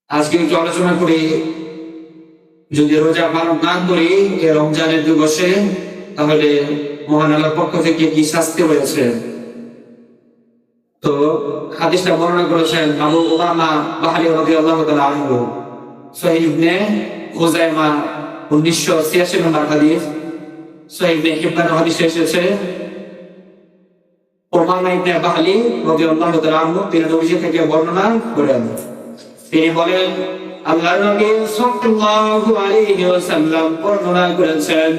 আজকে একটু আলোচনা করি, যদি রোজা পালন না করি এ রমজানের দিবসে, তাহলে মহান আল্লাহর পক্ষ থেকে কি শাস্তি রয়েছে। তো হাদিসটা বর্ণনা করেছেন আবু উমামা বাহরি রাদিয়াল্লাহু তাআলা আনহু, সহিহ ইবনে খুজাইমা 1986 নম্বর হাদিস। সহিহ ইবনে হিব্বান হাদিসে এসেছে উমামা ইবনে বাহরি রাদিয়াল্লাহু তাআলা আনহু তিনি নবীজি থেকে বর্ণনা করেন। তিনি বলেন, আল্লাহর নবী সাল্লাল্লাহু আলাইহি ওয়াসাল্লাম বর্ণনা করেছেন,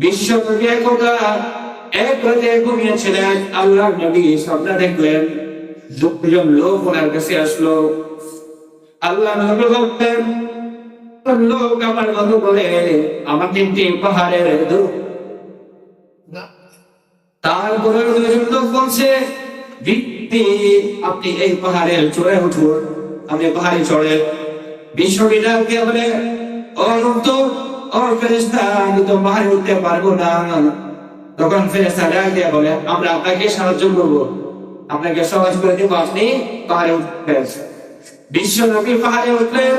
বিশ্বনবী একদা এক রাতে ঘুমিয়েছিলেন। আল্লাহর নবী স্বপ্নে দেখলেন দুজন লোক ওনার কাছে আসলো। আল্লাহ নবী বলতেন, লোক আমার মতো বলে আমার 3টি পাহাড়ের দূর। তারপরে দুজন লোক বলছে, ব্যক্তি আপনি এই পাহাড়ের চূড়ায় উঠুন, আপনি পাহাড়ে চড়ে। বিশ্ববিদ্যালয়কে বলে, ও তো ও ফেরেশতা, আমি তো পাহাড়ে উঠতে পারবো না। তখন ফেরেশতা ডাক দিয়ে বলে, আমরা আপনাকে সাহায্য করবো, আপনাকে সহজ করে দেবো, আপনি পাহাড়ে উঠবেন। বিশ্বনবী পাহাড়ে উঠলেন,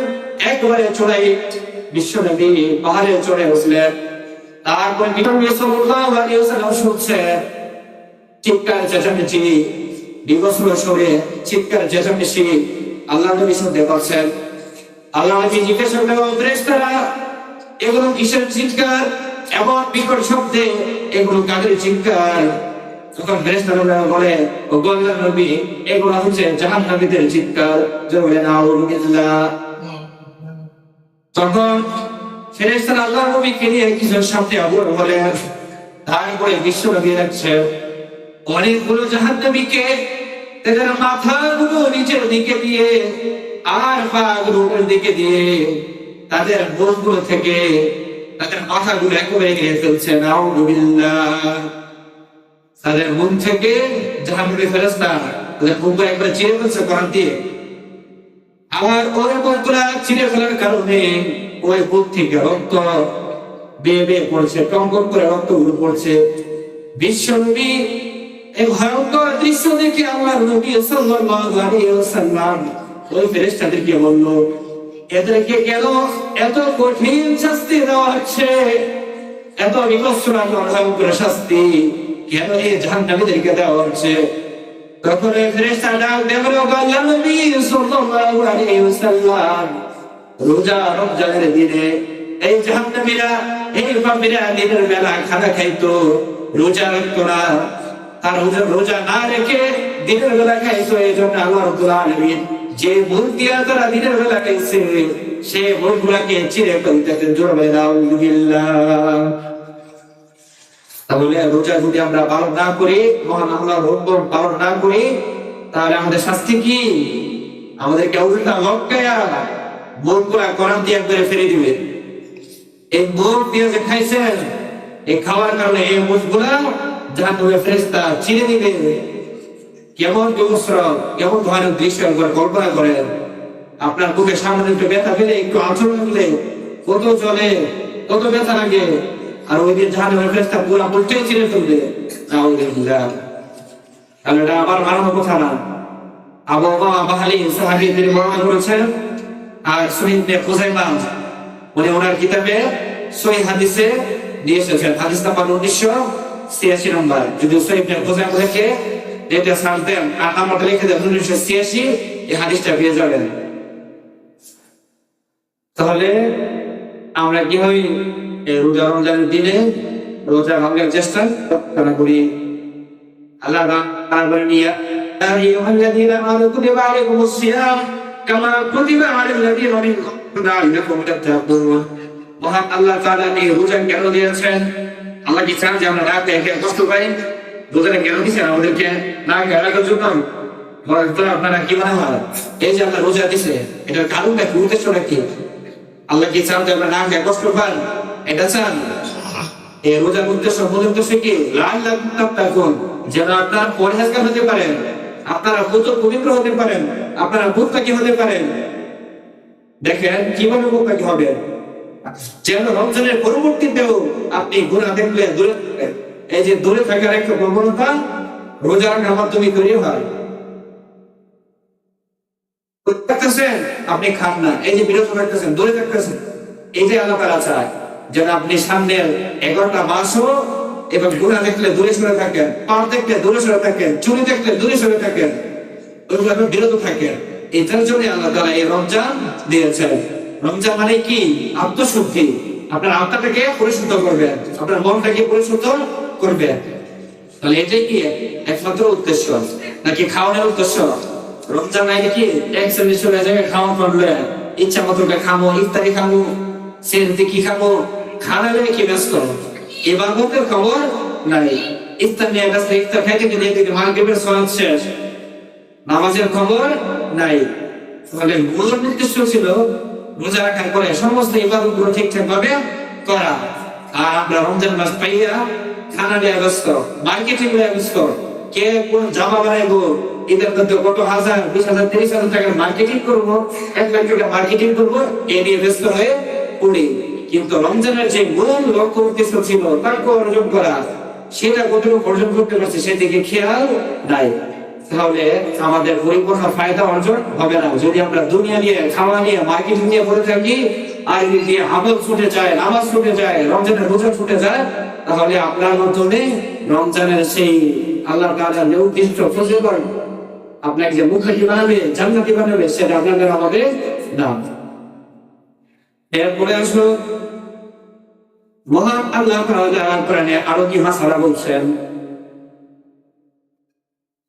একবারে চড়াই বিশ্বনবী পাহাড়ে চড়ে উঠলেন। তারপর নবী সাল্লাল্লাহু আলাইহি ওয়াসাল্লাম শুনছে চিৎকার চেঁচামেচি, বিবস্ত্র স্বরে চিৎকার চেঁচামেচি আল্লাহ নবী শুনতে পাচ্ছেন। আল্লাহ নবী জিজ্ঞাসা করলেন, ফেরেশতারা এগুলো কিসের চিৎকার, এমন বিকট শব্দে এগুলো কাদের চিৎকার? তখন ফেরেশতারা বলে, ও আল্লাহর নবী, এগুলো হচ্ছে জাহান্নামীদের চিৎকার। জোরে বলেন আউযুবিল্লাহ। তখন ফেরেশতারা আল্লাহর নবীকে নিয়ে কিছু শব্দে অবর বলে। তারপরে বিশ্বনবী দেখছে অনেকগুলো জাহান্নামীকে তাদের মাথাগুলো নিচের দিকে দিয়ে আর পাগুলো উপরের দিকে দিয়ে তাদের মুখগুলো থেকে তাদের মাথাগুলো একেবারে নিয়ে ফেলছে। নাউযুবিল্লাহ। তাদের মুখ থেকে জাহান্নামী ফেরেশতা তাদের মুখগুলো একবারে চিরে ফেলছে কোরআন দিয়ে। আর ওই মুখগুলা চিরে ফেলার কারণে ওই মুখ থেকে রক্ত বেয়ে বেয়ে পড়ছে, টঙ্কন করে রক্তগুলো পড়ছে। বিশ্বনবী এই ভয়ঙ্কর দৃশ্য দেখে আল্লাহর নবী সাল্লাল্লাহু আলাইহি ওয়াসাল্লাম ওই ফেরেশতাদেরকে বলল, এদেরকে কেন এত কঠিন শাস্তি দেওয়া হচ্ছে, এত বিভৎসনা ভয়ঙ্কর শাস্তি কেন এই জাহান্নামীদেরকে দেওয়া হচ্ছে? তখন এই ফেরেশতারা ডাক দিয়ে বলল, আল্লাহর নবী সাল্লাল্লাহু আলাইহি ওয়াসাল্লাম, রোজা রমজানের দিনে এই জাহান্নামীরা এই পাপীরা দিনের বেলা খানা খাইতো, রোজা রাখতো না। আর রোজা না রেখে দিনের বেলা খাইছো, এই জন্য আল্লাহ রাব্বুল আলামিন যে মুখ দিয়া তারা দিনের বেলা খাইছে সে মুখগুলাকে চিরে ফেলতেছেন। জোরে বলেন আউযুবিল্লাহ। তাহলে রোজা যদি আমরা পালন না করি, মহান আল্লাহর হুকুম পালন না করি, তাহলে আমাদের শাস্তি কি? আমাদেরকে উল্টা লটকায়া মুখগুলা কোরআন দিয়ে একবারে ফেলে দিবে। এই মুখ দিয়ে যে খাইছেন, এই খাওয়ার কারণে এই মুখগুলা জাহান্নামের ফেরেশতা চিরে দিবে। কেমন বিভৎসর, কেমন ভয়ানক দৃশ্য একবার কল্পনা করেন। আপনার বুকে সামনে একটু ব্যথা পেলে, একটু আচরণ লাগলে কত জ্বলে, কত ব্যথা লাগে। আর ওই দিন জাহান্নামের ফেরেশতা পুরা মুখটাই চিরে ফেলবে। আউযুবিল্লাহ। তাহলে এটা আবার বানানোর কথা না। আবু উমামা বাহলি সাহাবী তিনি বর্ণনা করেছেন। আর সহিহ ইবনে খুজাইমা উনি ওনার কিতাবে সহিহ হাদিসে দিয়ে এসেছেন, হাদিস নাম্বার 1986 নম্বর। যদি সহিহ ইবনে খুজাইমা থেকে এটা সারতেন আর আমাকে লিখে দেন 1986, এই হাদিসটা পেয়ে যাবেন। তাহলে আমরা কিভাবে রোজা রমজানের দিনে রোজা ভাঙার চেষ্টা করি? আল্লাহ তাআলা নিয়া আইয়ুহাল্লাযীনা আমানু কুতিবা আলাইকুমুস সিয়াম কামা কুতিবা আলাল লাযীনা মিন ক্বাবলিকুম লাআল্লাকুম তাত্তাকুন। মহান আল্লাহ তাআলা এই রোজা কেন দিয়েছেন? আল্লাহ কি চান যে আমরা রাতে খেয়ে কষ্ট পাই? রোজাটা কেন দিয়েছেন আমাদেরকে? না রাখার জন্য? হয়তো আপনারা কি মনে হয় এই যে আল্লাহ রোজা দিছে এটার কারণটা কি, উদ্দেশ্যটা কি? আল্লাহ কি চান যে আমরা না খেয়ে কষ্ট পাই? এটা চান? এই রোজার উদ্দেশ্য, মূল উদ্দেশ্য কি? লাআল্লাকুম তাত্তাকুন, যেন আপনারা পরহেজগার হতে পারেন, আপনারা পবিত্র হতে পারেন, আপনারা মুত্তাকি হতে পারেন। দেখেন কিভাবে মুত্তাকি হবে, যেন রমজানের পরবর্তীতেও আপনি গুনাহ দেখলে দূরে থাকবেন। এই যে দূরে থাকার একটা প্রবণতা রোজার মাধ্যমে তৈরি হয়। থাকতেছেন, আপনি খান না, এই যে বিরত থাকতেছেন, দূরে থাকতেছেন, এই যে আল্লাহ তাআলা চায় যেন আপনি সামনের 11টা মাসও এবং গুনাহ দেখলে দূরে সরে থাকেন, পাপ দেখলে দূরে সরে থাকেন, চুরি দেখলে দূরে সরে থাকেন, ওইভাবে বিরত থাকেন। এটার জন্য আল্লাহ তাআলা এই রমজান দিয়েছেন। রমজান মানে কি? আত্মশুদ্ধি। আপনার আত্মাটাকে পরিশুদ্ধ করবেন, আপনার মনটাকে পরিশুদ্ধ করবেন। তাহলে এটাই কি একমাত্র উদ্দেশ্য, নাকি খাওয়ানোর উদ্দেশ্য? রমজান আইলে কি এক শ্রেণী চলে যাবে, খাওয়া করলে ইচ্ছা মতো খামো, ইফতারি খামো, সেহরি কি খামো, খানালে কি ব্যস্ত, ইবাদতের খবর নাই। ইফতার নিয়ে ব্যস্ত, ইফতার খাইতে গেলে এদিকে মাগরিবের সালাত শেষ, নামাজের খবর নাই। তাহলে মূল উদ্দেশ্য ছিল রোজা রাখার পরে সমস্ত ইবাদত গুলো ঠিকঠাক ভাবে করা। আর আমরা রমজান মাস পাইয়া খানা নিয়ে ব্যস্ত, মার্কেটিং নিয়ে ব্যস্ত, কে কোন জামা বানাইবো, ঈদের মধ্যে কত হাজার, 20,000, 30,000 টাকার মার্কেটিং করবো, 1 লাখ টাকা মার্কেটিং করবো, এ নিয়ে ব্যস্ত হয়ে পড়ি। কিন্তু রমজানের যে মূল লক্ষ্য উদ্দেশ্য ছিল তাকে অর্জন করা, সেটা কতটুকু অর্জন করতে পারছে সেদিকে খেয়াল নাই। তাহলে আমাদের পরিপূর্ণ ফায়দা অর্জন হবে না যদি আমরা দুনিয়া নিয়ে, খাওয়া নিয়ে, মার্কেটিং নিয়ে পড়ে থাকি, আর যদি আমল ছুটে যায়, নামাজ ছুটে যায়, রমজানের রোজা ছুটে যায়, তাহলে আপনার মাধ্যমে রমজানের সেই আল্লাহ তাআলার নির্দিষ্ট ফজিলত আপনাকে যে মুখাটি বানাবে, জান্নাতি বানাবে, সেটা আপনাদের আমাদের না। এরপরে আসলো মহান আল্লাহ তাআলা কোরআনে আরো কি মাসালা বলছেন,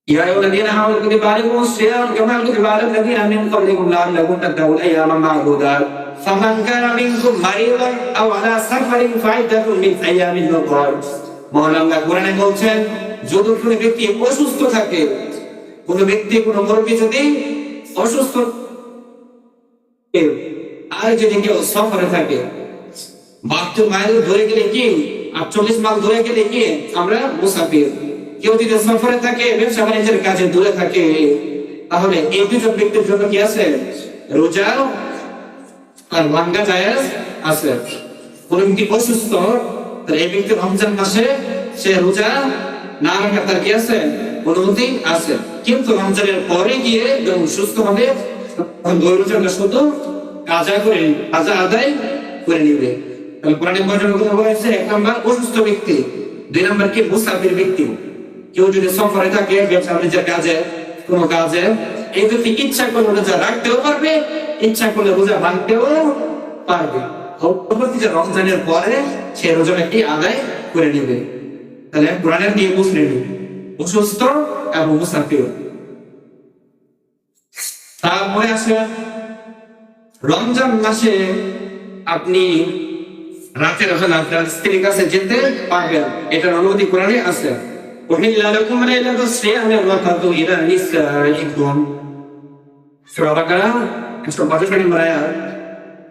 يا أيها الذين آمنوا كتب عليكم الصيام كما كتب على الذين من قبلكم لعلكم تتقون أياما معدودات فمن كان منكم مريضا أو على سفر فعدة من أيام أخر। মহান আল্লাহ কোরআনে বলছেন, যদি কোনো ব্যক্তি অসুস্থ থাকে, কোনো ব্যক্তি, কোনো মুরব্বী যদি অসুস্থ, আর যদি কেউ সফরে থাকে, 72 মাইল ধরে গেলে কি, 48 মাইল ধরে গেলে কি আমরা মুসাফির। কেউ যদি সফরে থাকে, ব্যবসা বাণিজ্যের কাজে দূরে থাকে, তাহলে এই দুজন ব্যক্তির জন্য কি আছে? রোজা আর ভাঙ্গা জায়েজ আছে। কোন ব্যক্তি অসুস্থ, তাহলে এই ব্যক্তি রমজান মাসে সে রোজা না রাখা তার কি আছে? অনুমতি আছে। কিন্তু রমজানের পরে গিয়ে যখন সুস্থ হবে, তখন ওই রোজাটা শুধু কাজা আদায় করে নিবে। তাহলে কোরআনে বর্ণনা কথা বলেছে, 1 নাম্বার অসুস্থ ব্যক্তি, 2 নাম্বার কি মুসাফির ব্যক্তি। কেউ যদি সফরে থাকে, ব্যবসা বাণিজ্যের কাজে, কোন কাজে, এই ব্যক্তি ইচ্ছা করলে রোজা রাখতেও পারবে, ইচ্ছা করলে রোজা ভাঙতেও পারবে। রমজানের পরে সে রোজা একটি আদায় করে নেবে। তাহলে কোরআনের নিয়ম মুসলিম অসুস্থ এবং মুসাফির। তারপরে আছে রমজান মাসে আপনি রাতের বেলা আপনার স্ত্রীর কাছে যেতে পারবেন, এটার অনুমতি কোরআনে আছে। উহিল্লা লাকুম লাইলাতুস সিয়ামি রাফাতু ইলা নিসাইকুম, সূরা বাকারা 165 নম্বর আয়াত।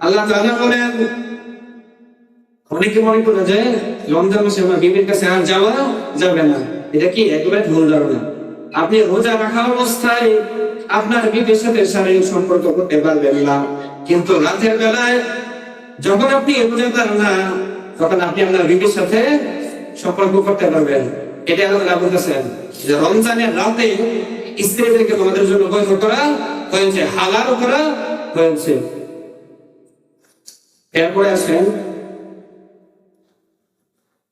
আল্লাহ তাআলা বলেন, অনেকে মনে করে যে রমজান মাসে আমার বিবির কাছে আর যাওয়া যাবে না, এটা কি একেবারে ভুল ধারণা। আপনি রোজা রাখা অবস্থায় আপনার বিবির সাথে শারীরিক সম্পর্ক করতে পারবেন না, কিন্তু রাতের বেলায় যখন আপনি রোজাদার না, তখন আপনি আপনার বিবির সাথে সম্পর্ক করতে পারবেন। এটা আল্লাহ বলতেছেন যে রমজানের রাতে স্ত্রীদেরকে তোমাদের জন্য বৈধ করা হয়েছে, হালাল করা হয়েছে। এরপরে আসেন,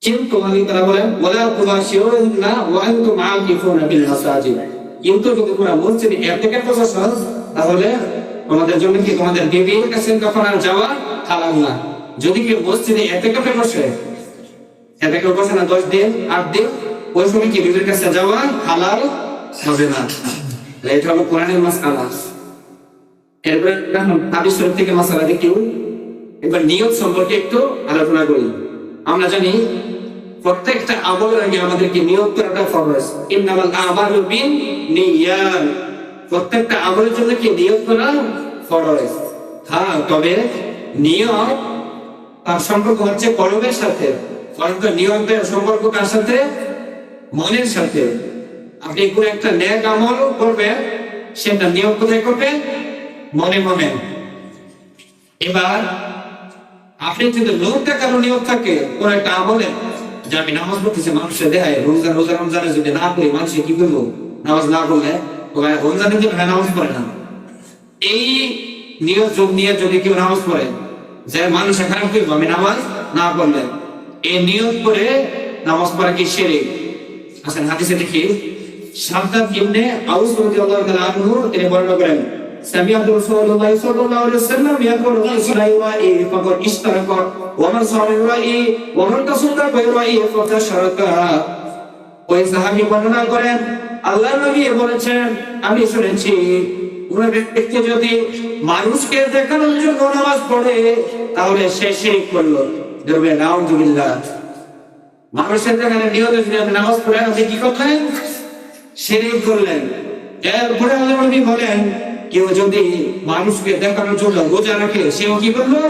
কিন্তু তারা বলেন ওয়ালা তুবাশিরুনা ওয়া আনতুম আকিফুনা বিল মাসাজিদ, কিন্তু যদি তোমরা মসজিদে ইতিকাফ করছো, তাহলে তোমাদের জন্য কি তোমাদের বিবির কাছে তখন আর যাওয়া হালাল না। যদি কেউ মসজিদে ইতিকাফে বসে, ইতিকাফ বসে না 10 দিন 8 দিন, ওই সময় কি বিবির কাছে যাওয়া হালাল হবে না। এটা হলো কোরআনের মাসআলা। এরপরে হাদিস শরীফ থেকে মাসআলা দেখি। এবার নিয়ত সম্পর্কে একটু আলোচনা করি। আমরা জানি প্রত্যেকটা আমলের আগে আমাদেরকে নিয়ত করাটা ফরজ। ইন্নামাল আমালু বিন্নিয়াত, প্রত্যেকটা আমলের জন্য কি নিয়ত করা ফরজ। হ্যাঁ, তবে নিয়ত তার সম্পর্ক হচ্ছে কলবের সাথে, পরন্তু নিয়তের সম্পর্ক কার সাথে? মনের সাথে। আপনি কোন একটা নেক আমল করবেন, সেটা নিয়ত কোথায় করবেন? মনে মনে। এবার আপনি যদি লোকটা কারো নিয়ত থাকে কোন একটা আমলে, যে আমি নামাজ পড়তেছি, মানুষের দেখায় রমজানে যদি না পড়ি মানুষে কি করবো? নামাজ না পড়লে রমজানের দিন নামাজ পড়ে না, এই নিয়ত যোগ নিয়ে যদি কেউ নামাজ পড়ে যে মানুষ খারাপ করবো আমি নামাজ না পড়লে, এই নিয়ত করে নামাজ পড়া কি শিরক? আচ্ছা হাদিসে দেখি শাদ্দাদ ইবনে আউস রাদিয়াল্লাহু তাআলা আনহু তিনি বর্ণনা করেন সামিআতু রাসূলুল্লাহ সাল্লাল্লাহু আলাইহি ওয়াসাল্লাম ইয়াকুলু রাই ফাকাদ ইশতারাকা ওয়া মান সামা রাই ওয়া মান তাসাদ্দাকা রাই ফাকাদ শারাকা। ওই সাহাবী বর্ণনা করেন আল্লাহর নবী বলেছেন আমি শুনেছি কোন ব্যক্তি যদি মানুষকে দেখানোর জন্য নামাজ পড়ে তাহলে সে শিরক করলো। বলবে নাউযুবিল্লাহ। মানুষের দেখানোর নিয়তে যদি আপনি নামাজ পড়েন আপনি কি করলেন? শিরক করলেন। এরপরে আল্লাহর নবী বলেন কেউ যদি মানুষকে দেখানোর জন্য রোজা রাখে সেও কি করলো?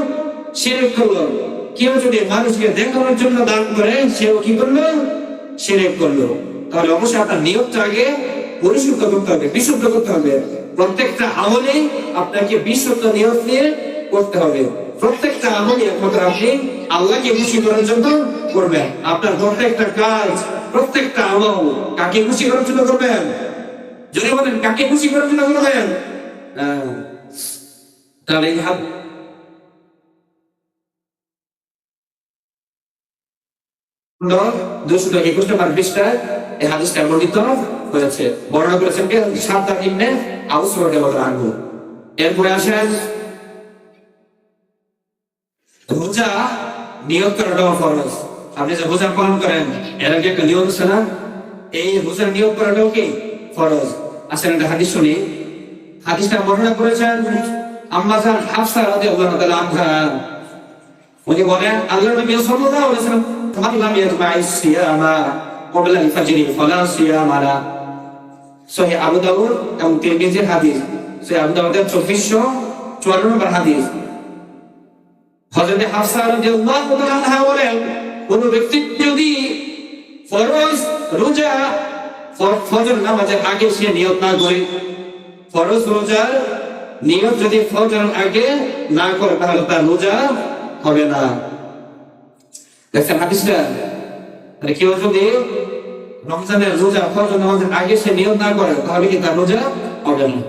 শিরক করলো। কেউ যদি মানুষকে দেখানোর জন্য দান করে সেও কি করলো? শিরক করলো। তাহলে অবশ্যই আপনার নিয়তটা আগে পরিশুদ্ধ করতে হবে, বিশুদ্ধ করতে হবে। প্রত্যেকটা আমলে আপনাকে বিশুদ্ধ নিয়ত নিয়ে করতে হবে। প্রত্যেকটা আমলে একমাত্র আপনি আল্লাহকে খুশি করার জন্য করবেন। আপনার প্রত্যেকটা কাজ, প্রত্যেকটা আমল কাকে খুশি করার জন্য করবেন? যদি বলেন কাকে খুশি করার জন্য করবেন, তাহলে এই হাদিসটা বর্ণিত হয়েছে, বর্ণনা করেছেন কে? শাদ্দাদ ইবনে আউস রাদিয়াল্লাহু আনহু। এরপরে আসেন রোজা নিয়ত করাটাও ফরজ। আপনি যে রোজা পালন করেন এর আগে একটা নিয়ত আছে না? এই রোজার নিয়ত করাটাও কি ফরজ। আসেন একটা হাদিস শুনি। হাদিসটা বর্ণনা করেছেন আম্মা জান হাফসা রাদিয়াল্লাহু তাআলা আনহা। উনি বলেন আল্লাহর নবী সাল্লাল্লাহু আলাইহি ওয়াসাল্লাম মান লাম ইয়াতবা'আস সিয়ামা ক্বাবলা আল-ফাজরি ফালা সিয়ামা লা। সহিহ আবু দাউদ এবং তিরমিজির হাদিস। সহিহ আবু দাউদের 2454 নম্বর হাদিস। হযরত হাফসা রাদিয়াল্লাহু তাআলা আনহা বলেন কোন ব্যক্তি যদি ফরজ রোজা ফজর নামাজের আগে সে নিয়ত না করে, ফরজ রোজার নিয়ত যদি ফজর আগে না করে তাহলে তার রোজা হবে না। দেখছেন হাদিসটা? কেউ যদি রমজানের রোজা ফজর নামাজের আগে সে নিয়ত না করে তাহলে কি তার রোজা হবে না।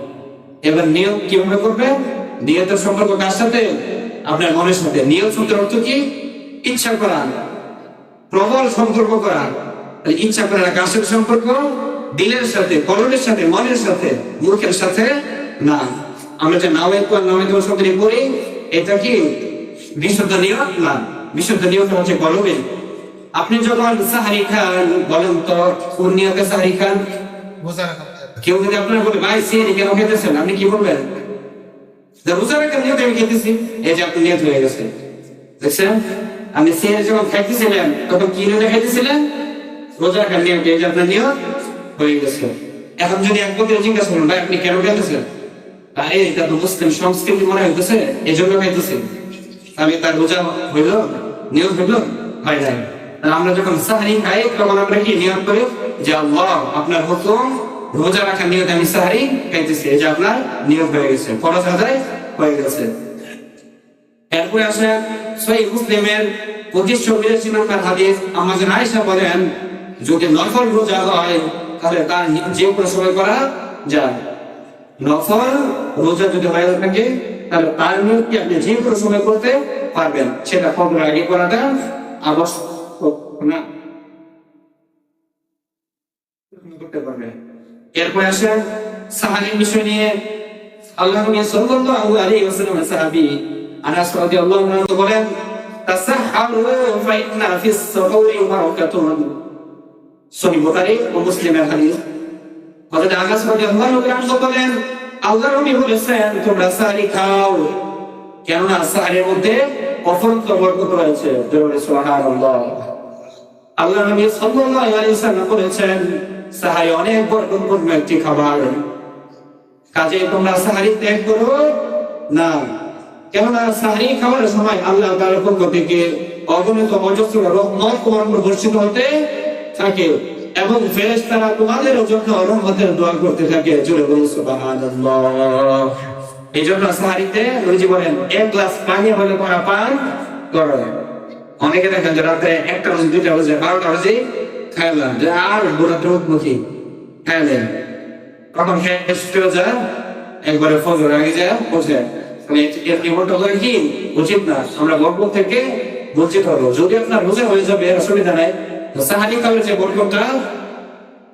এবার নিয়ত কিভাবে করবে? নিয়তের সম্পর্ক কার সাথে? আপনার মনের সাথে। নিয়ত শব্দের অর্থ কি? ইচ্ছা করা, প্রবল সম্পর্ক করা। ইচ্ছা করা কার সাথে সম্পর্ক? দিলের সাথে, কলবের সাথে, মনের সাথে, মুখের সাথে না। আমরা যে নাওয়াইতু শব্দটি পড়ি এটা কি বিশুদ্ধ নিয়ত না। বিশুদ্ধ নিয়ত হচ্ছে কলবে। আপনি যখন সাহরি খান বলেন তো কোন নিয়তে সাহরি খান? কেউ যদি আপনার বলে ভাই সিয়ারি কেন খেতেছেন, আপনি কি বলবেন? রোজা রাখার নিয়ত আমি খেতেছি। এই যে আপনি নিয়ত হয়ে গেছে। দেখছেন আপনি সিয়ারি যখন খাইতেছিলেন তখন কি নিয়তে খাইতেছিলেন? রোজা রাখার নিয়ত। এই যে আপনার নিয়ত হয়ে গেছে। এখন যদি এক বছর জিজ্ঞাসা করেন ভাই আপনি কেন খেতেছেন, আরে এটা তো মুসলিম সংস্কৃতি মনে হইতেছে এই জন্য খাইতেছি, আমি তার রোজা হইল? নিয়ত হইল? হয় নাই। আমরা যখন সাহরি খাই তখন আমরা কি নিয়ত করি যে আল্লাহ আপনার হুকুম, রোজা রাখার নিয়ত আমি সাহরি খাইতেছি। এই যে আপনার নিয়ত হয়ে গেছে, ফরজ আদায় হয়ে গেছে। এরপরে আসে সহিহ মুসলিমের 2582 নম্বর হাদিস। আম্মা জান আয়েশা বলেন যদি নফল রোজা হয় তাহলে তার যে কোনো সময় করা যায়। নফল রোজা যদি হয়ে থাকে তাহলে তার নিয়ত কি আপনি যে কোনো সময় করতে পারবেন। সেটা ফজরের আগে করাটা আবশ্যক না, করতে পারবেন। এরপরে আসে সাহাবীর বিষয় নিয়ে। আল্লাহর নবী সাল্লাল্লাহু আলাইহি ওয়াসাল্লামের সাহাবী আনাস রাদিয়াল্লাহু আনহু বলেন তাসাহহারু ফা ইন্না ফিস সাহুরি বারাকাতুন। সহিহ বুখারী ও মুসলিমের হাদিস। হযরত আনাস রাদিয়াল্লাহু আনহু বলেন আল্লাহর নবী বলেছেন তোমরা সাহরি খাও, কেননা সাহরির মধ্যে অফুরন্ত বরকত রয়েছে। জোরে সুবহানাল্লাহ। আল্লাহর নবী সাল্লাল্লাহু আলাইহি ওয়াসাল্লাম বলেছেন সাহরি অনেক বরকতপূর্ণ একটি খাবার, কাজে তোমরা সাহরি ত্যাগ করো না। কেননা সাহরি খাওয়ার সময় আল্লাহ তাআলার পক্ষ থেকে অগণিত অজস্র রহমত তোমার উপর বর্ষিত হতে থাকে এবং ফেরেশতারা তোমাদের জন্য রহমতের দোয়া করতে থাকে। জোরে বলুন সুবহানাল্লাহ। এই জন্য সাহরিতে নবীজি বলেন এক গ্লাস পানি হলে তোমরা পান করো। অনেকে দেখেন যে রাতে 1টা বাজে 2টা বাজে 12টা বাজে খাইলাম যে আর বুড়া দ্রুতমুখী খাইলেন, কখন শেষ হয়ে যায় একবারে ফজর আগে যায় বসে এমনটা করে কি উচিত না। আমরা বরকত থেকে বঞ্চিত হবো। যদি আপনার রোজা হয়ে যাবে অসুবিধা নাই, সাহারি কালের যে বরকতটা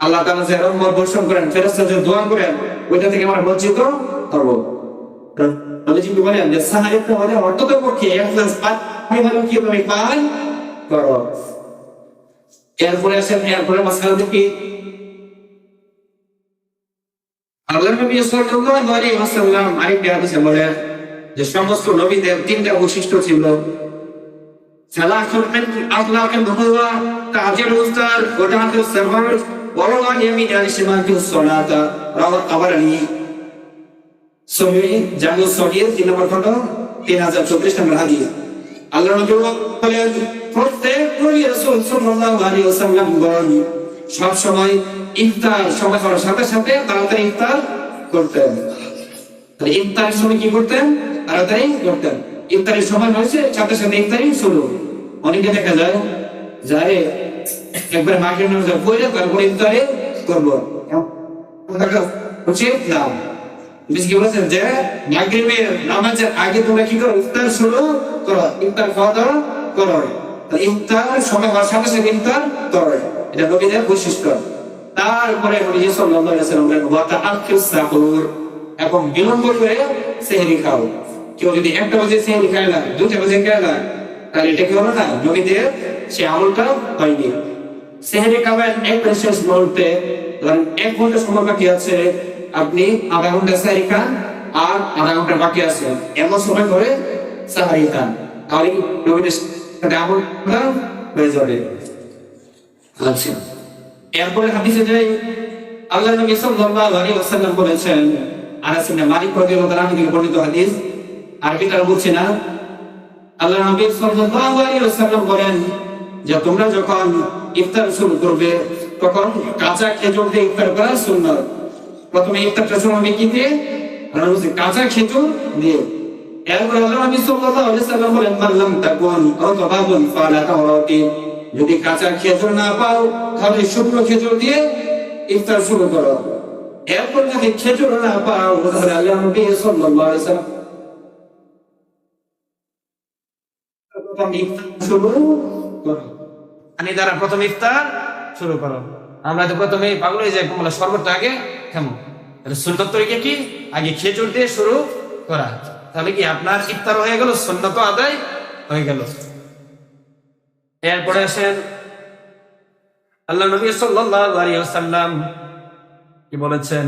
আল্লাহ তাআলা যে রহমত বর্ষণ করেন, ফেরেশতা যে দোয়া করেন, ওইটা থেকে আমরা বঞ্চিত হবো। তাহলে যদি বলেন যে সাহারিটা হলে অর্থত পক্ষে এক গ্লাস পানি হলো কি তুমি পান করো। এরপরে আসেন, এরপরে মাসআলা দেখি আল্লাহ নবী সাল্লাল্লাহু আলাইহি ওয়াসাল্লাম আরেকটা হাদিসে বলেন যে সমস্ত নবীদের তিনটা বৈশিষ্ট্য ছিল। সালাতুল আখলাকের নবুওয়া তাজিল উস্তাদ ওয়াদাতুস সাফার ওয়া ইয়ামিন আল-শিমাল ফিস সালাতা রাওয়াত তাবারানি সহিহ জামু সহিহ 3 নম্বর খন্ড 3034 নম্বর হাদিস। আল্লাহ নবী বলেন প্রত্যেক নবী রাসূল সাল্লাল্লাহু আলাইহি ওয়াসাল্লাম বলেন সব সময় ইফতার সময় হওয়ার সাথে সাথে তাড়াতাড়ি ইফতার করতেন। তাহলে ইফতারের সময় কি করতেন? তাড়াতাড়ি করতেন। ইফতারের সময় হয়েছে সাথে সাথে ইফতারি শুরু। অনেকে দেখা যায় একবার মাগরিব নামাজ পড়ে তারপরে ইফতারি করবো, উচিত না। কি বলেছেন যে মাগরিবের নামাজের আগে তোমরা কি করো? ইফতার শুরু করো, ইফতার খাওয়া দাওয়া করো। ইফতার সময় হওয়ার সাথে সাথে ইফতার করো, এটা নবীদের বৈশিষ্ট্য। তারপরে নবী সাল্লাল্লাহু আলাইহি ওয়াসাল্লাম বলেন ওয়া তাআখির সাহুর, এবং বিলম্ব করে সেহরি খাও। কেউ যদি 1টা বাজে সেহরি খায় না, 2টা বাজে খায় না, তাহলে এটা কি হলো না? নবীদের সে আমলটা হয়নি। সেহরি খাবেন একটা শেষ মুহূর্তে, ধরেন 1 ঘন্টা সময় বাকি আছে, আপনি আধা ঘন্টা সেহরি খান আর আধা ঘন্টা বাকি আছে, এমন সময় করে সেহরি খান, তাহলে নবীদের সাথে আমলটা হয়ে যাবে। আচ্ছা, এরপরে হাদিসে যাই, আল্লাহ নবী সাল্লাল্লাহু আলাইহি ওয়াসাল্লাম বলেছেন, আনাস ইবনে মালিক রাদিয়াল্লাহু তাআলা থেকে বর্ণিত হাদিস, আরবিটা বুঝছি না। আল্লাহ নবী সাল্লাল্লাহু আলাইহি ওয়াসাল্লাম বলেন যে তোমরা যখন ইফতার শুরু করবে তখন কাঁচা খেজুর দিয়ে ইফতার করা সুন্নাত। প্রথমে ইফতারটা শুরু হবে কি দিয়ে? কাঁচা খেজুর দিয়ে। এরপর আল্লাহ নবী সাল্লাল্লাহু আলাইহি ওয়াসাল্লাম বলেন মান লাম তাকুন আও তাবাবুন ফালা তাওরাতি, যদি কাঁচা খেজুর না পাও তাহলে শুকনো খেজুর দিয়ে ইফতার শুরু করো। এরপর যদি খেজুর না পাও তাহলে আল্লাহ নবী সাল্লাল্লাহু আলাইহি ওয়াসাল্লাম শুরু করো, পানি দ্বারা প্রথম ইফতার শুরু করো। আমরা তো প্রথমে পাগল হয়ে যাই কমলা শরবতটা আগে কেমন, তাহলে সুন্নত তরিকা কি আগে খেজুর দিয়ে শুরু করা, তাহলে কি আপনার ইফতার হয়ে গেল, সুন্নত আদায় হয়ে গেল। এরপরে আসেন আল্লাহ নবী সাল্লাল্লাহু আলাইহি ওয়াসাল্লাম কি বলেছেন।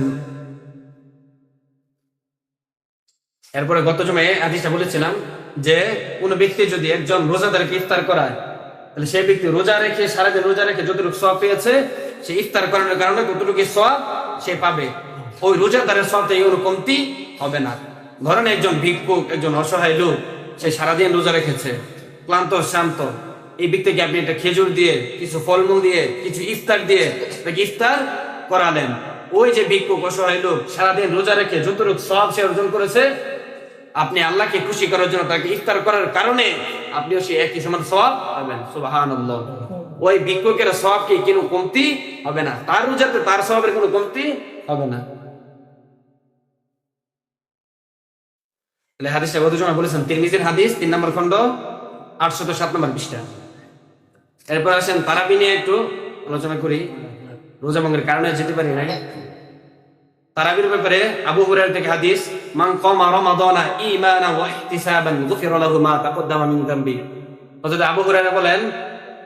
এরপরে গত জুমায় হাদিসটা বলেছিলাম যে কোন ব্যক্তি যদি একজন রোজাদারকে ইফতার করায়, তাহলে সেই ব্যক্তি রোজা রেখে সারাদিন রোজা রেখে যতটুকু সওয়াব পেয়েছে সে ইফতার করানোর কারণে ততটুকু সওয়াব সে পাবে। ওই রোজাদারের সওয়াবটা এর কমতি হবে না। ধরেন একজন ভিক্ষুক, একজন অসহায় লোক, সে সারাদিন রোজা রেখেছে, ক্লান্ত শ্রান্ত, এই ব্যক্তিকে আপনি একটা খেজুর দিয়ে, কিছু ফলমূল দিয়ে, কিছু ইফতার দিয়ে তাকে ইফতার করালেন। ওই যে ভিক্ষুক অসহায় লোক সারাদিন রোজা রেখে যতটুকু সওয়াব সে অর্জন করেছে, আপনি আল্লাহকে খুশি করার জন্য তাকে ইফতার করার কারণে আপনিও সেই একই সমান সওয়াব পাবেন। সুবহানাল্লাহ। ওই ভিক্ষুকের সওয়াব কি কোনো কমতি হবে না, তার রোজাতে তার সওয়াবের কোনো কমতি হবে না। তাহলে হাদিসটা গত জমা বলেছেন তিরমিজির হাদিস 3 নম্বর খন্ড 807 নম্বর পৃষ্ঠা। এরপর আসেন তারাবি নিয়ে একটু আলোচনা করি, রোজা ভঙ্গের কারণে যেতে পারি না। তারাবির ব্যাপারে আবু হুরায়রা থেকে হাদিস, মান কামা রমাদানা ঈমানান ওয়া ইহতিসাবান গুফিরা লাহু মা তাকদ্দামা মিন যামবি। হযরত আবু হুরায়রা বলেন,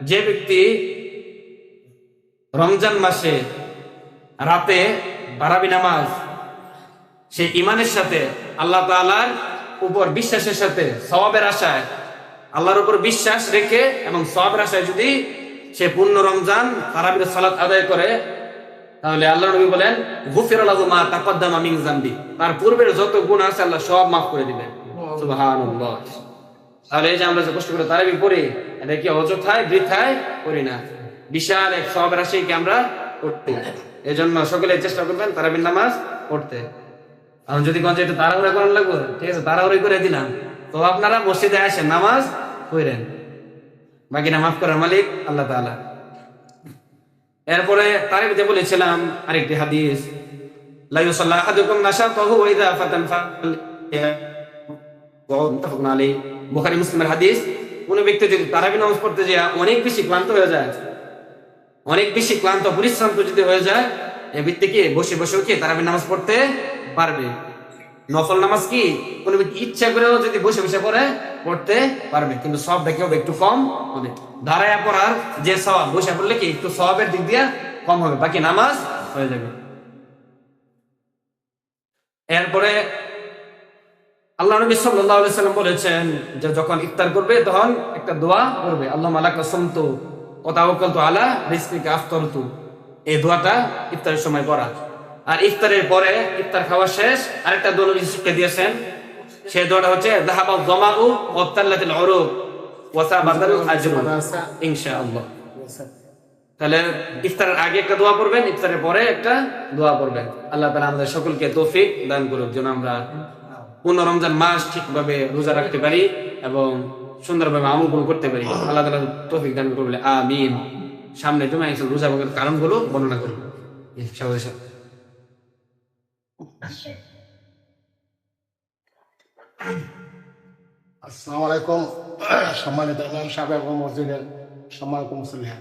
যে ব্যক্তি রমজান মাসে রাতে তারাবি নামাজ সে ঈমানের সাথে, আল্লাহ তাআলার উপর বিশ্বাসের সাথে, সওয়াবের আশায়, আল্লাহর উপর বিশ্বাস রেখে এবং সওয়াবের আশায় যদি সে পূর্ণ রমজান তারাবির সালাত আদায় করে, তাহলে আল্লাহ নবী বলেন গুফিরা লাহু মা তাকদ্দামা মিন যামবি, তার পূর্বের যত গুনাহ আছে আল্লাহ সব মাফ করে দিবেন। সুবহানাল্লাহ। তাহলে এই যে আমরা যে কষ্ট করে তারাবি পড়ি, এটা কি অযথায় বৃথায় করি না, বিশাল এক সওয়াবের আশায় কি আমরা করতে। এজন্য সকলে চেষ্টা করবেন তারাবির নামাজ পড়তে। এখন যদি কোন যেটা তাড়াহুড়া করার লাগবে, ঠিক আছে, তাড়াহুড়ি করে দিলাম, তো আপনারা মসজিদে আসেন, নামাজ পড়েন, বাকিটা মাফ করার মালিক আল্লাহ তাআলা। এরপরে তারাবিতে বলেছিলাম আরেকটি হাদিস, লা ইউসাল্লি আহাদুকুম নাশাতাহু ওয়া ইযা ফাতান মুত্তাফাকুন আলাইহি। বুখারী মুসলিমের হাদিস। কোন ব্যক্তি যদি তারাবি নামাজ পড়তে যায় অনেক বেশি ক্লান্ত হয়ে যায়, অনেক বেশি ক্লান্ত পরিশ্রান্ত যদি হয়ে যায়, এই ব্যক্তিকে বসে বসেও কি তারাবি নামাজ পড়তে পারবে। নফল নামাজ কি কোনো ব্যক্তি ইচ্ছা করেও যদি বসে বসে পড়তে পারবে, কিন্তু সব দেখেও একটু কম হবে। দাঁড়ায় পড়ার যে সওয়াব, বসে পড়লে কি একটু সওয়াবের দিক দিয়ে কম হবে, বাকি নামাজ হয়ে যাবে। এরপরে আল্লাহ নবী সাল্লাল্লাহু আলাইহি সাল্লাম বলেছেন যে যখন ইফতার করবে তখন একটা দোয়া করবে, আল্লাহুম্মা লাকা সামতু ওয়া তাওয়াক্কালতু আলা রিজকিকা আফতারতু। এই দোয়াটা ইফতারের সময় পড়া। আর ইফতারের পরে, ইফতার খাওয়া শেষ, আরেকটা দোয়া নবী শিক্ষা দিয়েছেন, সেই দোয়াটা হচ্ছে যাহাবাল যামাউ ওয়া তাল্লাতিল উরুক ওয়া সাবাতাল আজরু ইনশাআল্লাহ। তাহলে ইফতারের আগে একটা দোয়া পড়বেন, ইফতারের পরে একটা দোয়া পড়বেন। আল্লাহ তাআলা আমাদের সকলকে তৌফিক দান করুক যেন আমরা পূর্ণ রমজান মাস ঠিকভাবে রোজা রাখতে পারি এবং সুন্দরভাবে আমল করতে পারি। আল্লাহ তাআলা তৌফিক দান করুন বলে আমিন। সামনে জমা এসে রোজা ভাঙার কারণগুলো বর্ণনা করব ইনশাআল্লাহ। আসসালামু আলাইকুম। সম্মানিত ইমাম সাহেব এবং মসজিদের সম্মানিত মুসল্লিয়ান,